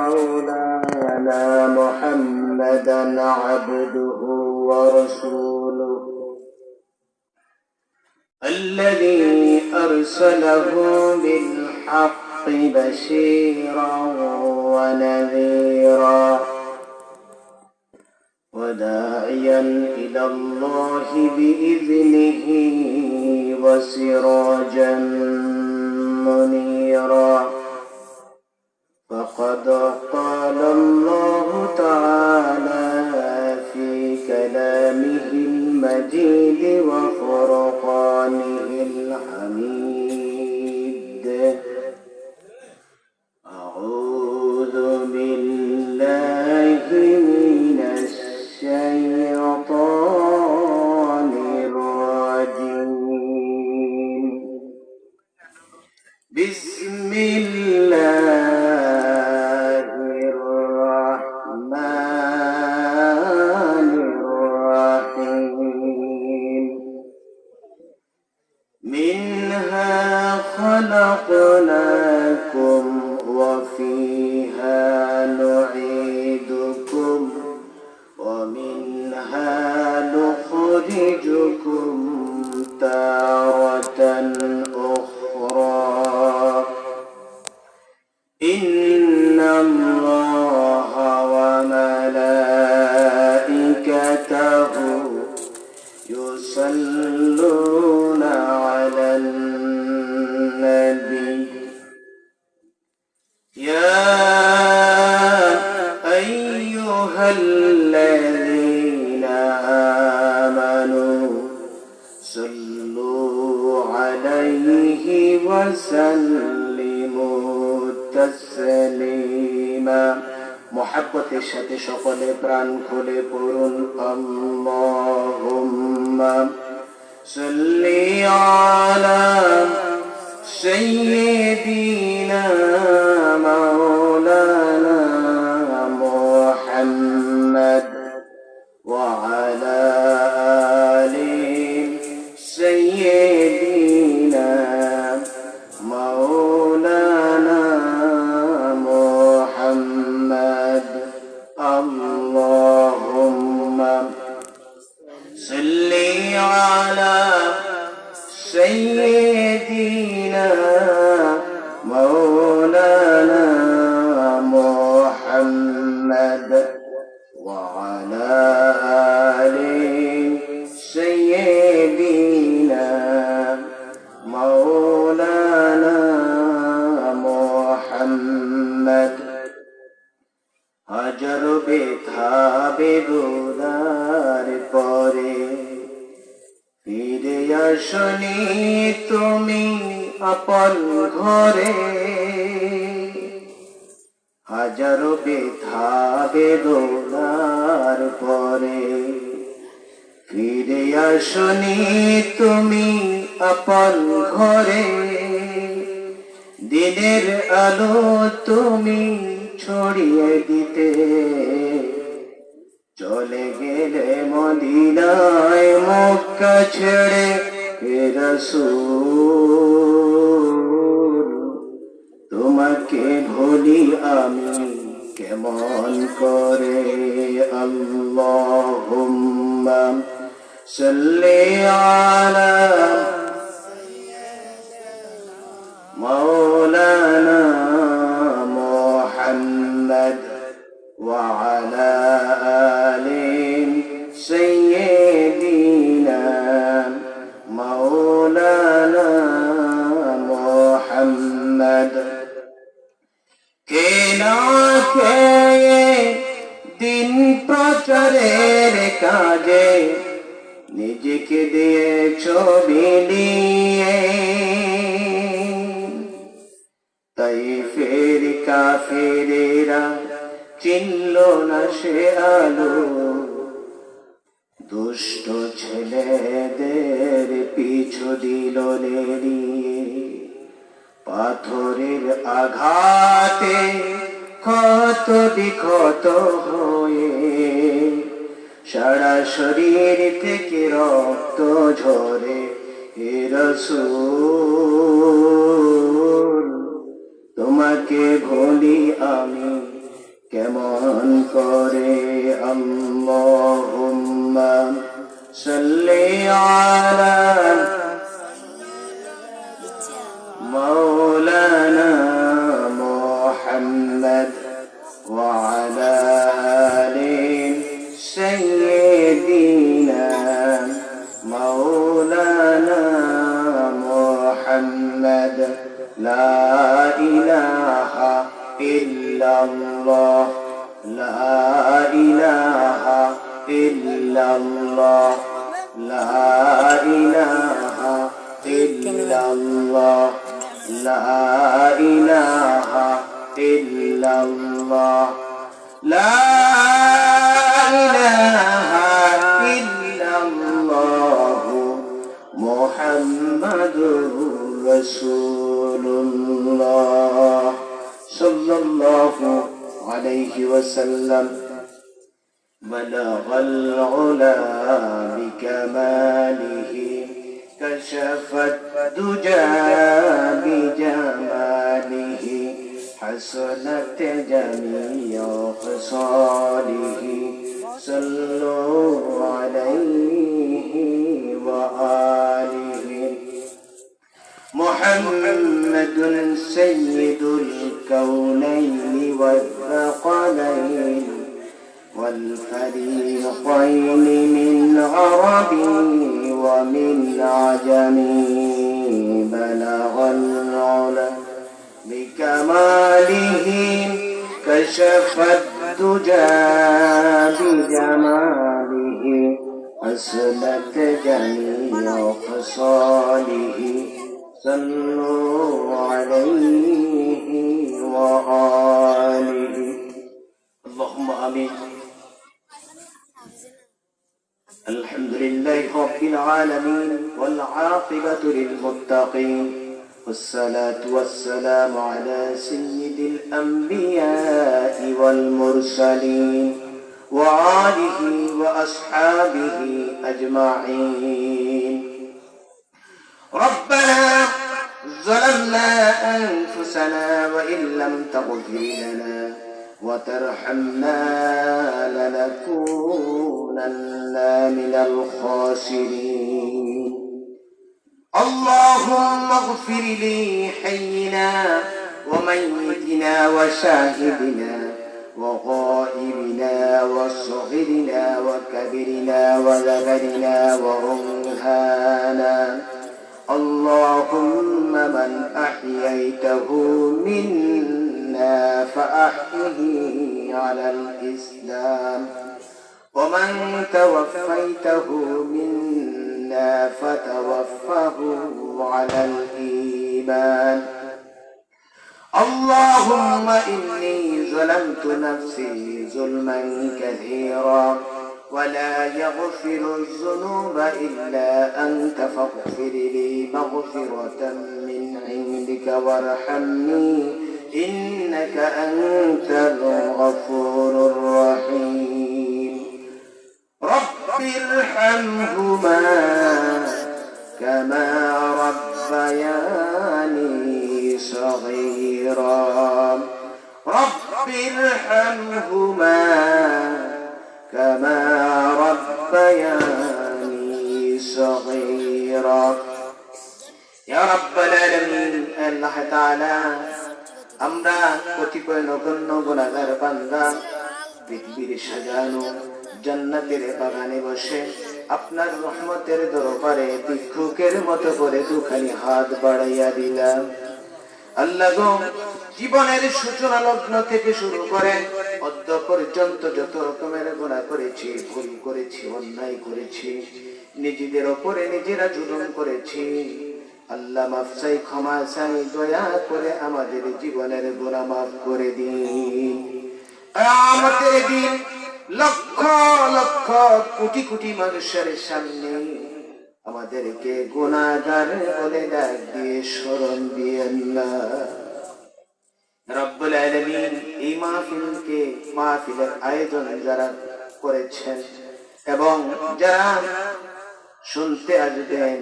مولانا محمدا عبده ورسوله الذي أرسله بالحق بشيرا ونذيرا وداعيا إلى الله بإذنه وسراجا منيرا فقد قال الله تعالى في كلامه المجيد وفرقانه الحميد أعوذ بالله من الشيطان الرجيم بسم الله الرحمن الرحيم منها خلقناكم وفيها نعيدكم ومنها نخرجكم تارة أخرى إن الله وملائكته يصلون على النبي يا أيها الذين آمنوا صلوا عليه وسلموا تسليما محبতের সাথে সকলে প্রাণ খুলে পড়ুন আল্লাহুম্মা সাল্লি আলা সাইয়্যিদিনা মাওলানা মুহাম্মদ ওয়া আলা আলি সাইয়্যিদিনা মাওলানা মুহাম্মদ আল্লাহুম্মা সাল্লি আলা সাইয়্যিদিনা মাওলানা মুহাম্মদ ওয়া আলা আলি সাইয়্যিদিনা মাওলানা মুহাম্মদ হাজার ব্যথা বেদনার পরে ফিরে আসনি তুমি আপন ঘরে হাজার ব্যথা বেদনার পরে ফিরে আসনি তুমি আপন ঘরে দিনের আলো তুমি ছড়িয়ে দিতে চলে গেলে মদিনায় মক্কা ছেড়ে হে রাসূল তোমাকে ভুলি আমি কেমন করে আল্লাহুম্মা সাল্লি আলা মাওলানা মুহাম্মদ ওয়া আলা আলি সাইয়্যিদিনা মাওলানা মুহাম্মদ কে না খেয়ে দিন প্রচারের কাজে নিজেকে দিয়েছ বিলিয়ে তাই ফের কাফেরেরা চিনল না সে আলো দুষ্ট ছেলেদের পিছু দিল নেড়িয়ে পাথরের আঘাতে ক্ষত বিক্ষত হয়ে সারা শরীর থেকে রক্ত ঝরে হে রাসূল তোমাকে ভুলি আমি কেমন করে আল্লাহুম্মা সাল্লি আলা মাওলানা মুহাম্মদ ওয়া আলা আলি সাইয়্যিদিনা মাওলানা মুহাম্মদ লা ইলাহা ইল্লাল্লাহ লা ইলাহা ইল্লাল্লাহ লা ইলাহা ইল্লাল্লাহ লা ইলাহা ইল্লাল্লাহ লা ইলাহা ইল্লাল্লাহ মুহাম্মাদুর রাসূলুল্লাহ সাল্লাল্লাহু আলাইহি ওয়াসাল্লাম بلغ العلا بكماله كشف الدجى بجماله حسنت جميع خصاله صلوا عليه وآله محمد سيد الكونين والثقلين والفريقين من عربي ومن عجمي بلغ العلا بكماله كشف الدجى بجماله حسنت جميع خصاله صلوا عليه وآله اللهم آمين الحمد لله رب العالمين والعاقبة للمتقين والصلاة والسلام على سيد الأنبياء والمرسلين وآله وأصحابه أجمعين ربنا ظلمنا أنفسنا وإن لم تغفر لنا وترحمنا لنكونن من الخاسرين اللهم اغفر لي حينا وميتنا وشاهدنا وغائبنا وصغرنا وكبرنا وذكرنا وأنثانا اللهم من أحييته منا فأحيه على الإسلام ومن توفيته منا فتوفه على الإيمان اللهم إني ظلمت نفسي ظلما كثيرا ولا يغفر الذنوب إلا أنت فاغفر لي مغفرة من عندك وارحمني إنك أنت الغفور الرحيم رب ارحمهما كما ربياني صغيرا رب ارحمهما كما ربياني صغيرا يا رب العالمين الله تعالى আমরা কতিপয় নগণ্য গুনাহগার বান্দা পৃথিবীর সাজানো জান্নাতের বাগানে বসে আপনার রহমতের দরবারে ভিক্ষুকের মতো করে দুখানি হাত বাড়াইয়া দিলাম আল্লাহ গো জীবনের সূচনা লগ্ন থেকে শুরু করে অদ্য পর্যন্ত যত রকমের গুনাহ করেছি ভুল করেছি অন্যায় করেছি নিজেদের উপরে নিজেরা জুলুম করেছি আল্লাহ মাফ চাই ক্ষমা চাই দয়া করে আমাদের জীবনের গুনাহ মাফ করে দিন কিয়ামতের দিন লক্ষ লক্ষ কোটি কোটি মানুষের সামনে আমাদেরকে গুনাহগার বলে ডাক দিয়ে স্মরণ দিয়েন না রব্বুল আলামিন এই মাহফিলের আয়োজন যারা করেছেন এবং যারা শুনতে আসবেন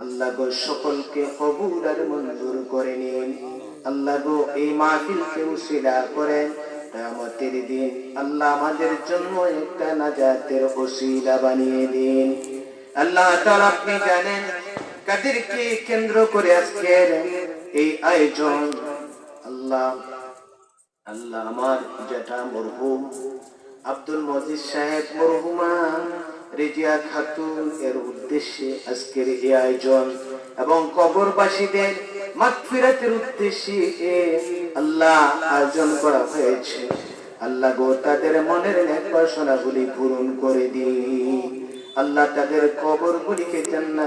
আল্লাহ গো সকলকে কবুল আর মঞ্জুর করে নিন আল্লাহ গো এই মাহফিলকে উসিলা করেন কিয়ামতের দিন আল্লাহ আমাদের জন্য একটা নাজাতের ওসিলা বানিয়ে দিন। আল্লাহ তাআলা আপনি জানেন কাদেরকে কেন্দ্র করে আজকের এই আয়োজন। আল্লাহ আল্লাহ আমার যেটা মরহুম আব্দুল মজিদ সাহেব মরহুমা রেজিয়া খাতুন এর উদ্দেশ্যে আজকের এই আয়োজন এবং কবরবাসীদের মাগফিরাতের উদ্দেশ্যে আল্লাহ আয়োজন করা হয়েছে। আল্লাহ গো তাদের মনের নেক বাসনাগুলি পূরণ করে দিন। আল্লাহ তাদের কবরগুলিকে জান্নাত